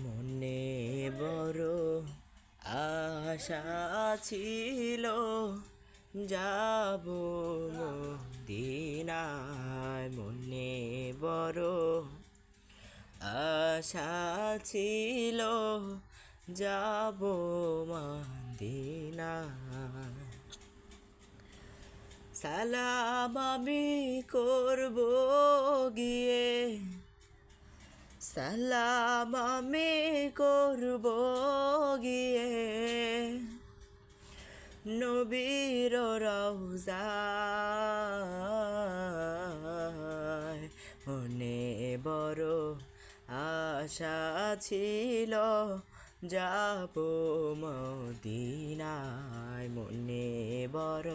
মনে বড় আশা ছিল, যাব মদিনায়। মনে বড় আশা ছিল, যাব মদিনায়। সালাম আমি করব গিয়ে, সালাম আমি করব গিয়ে, নবীর রওজায়। মনে বড় আশা ছিল, যাব মদিনায়। মনে বড়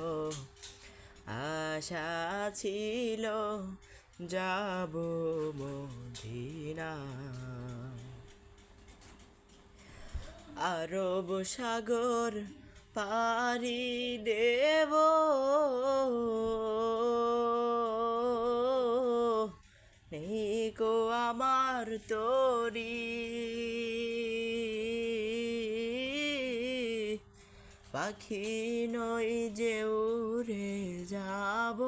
আশা ছিল, যাব মদিনায়। আরব সাগর পাড়ি দেব, নেই গো আমার তরি। পাখি নই যে উড়ে যাব,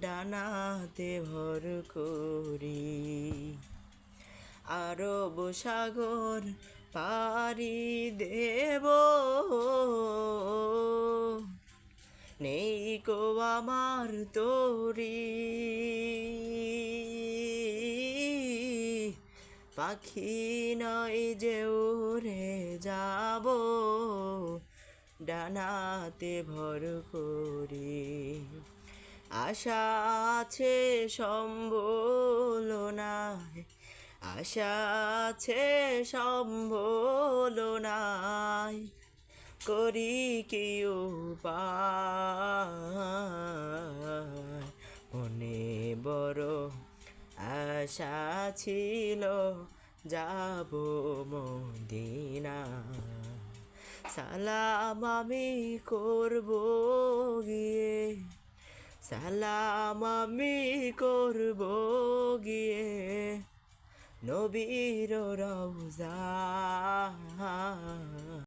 ডানাতে ভর করি। আরব সাগর পাড়ি দেব, নেই কো আমার তরি। পাখি নয় যে উড়ে যাব, ডানাতে ভর করি। আশা আছে সম্বল নাই, আশা আছে সম্বল নাই, করি কি উপায়। মনে বড় আশা ছিল, যাব মদিনায়। সালাম আমি করব গিয়ে, সালাম আমি করব গিয়ে, নবীর রওজা।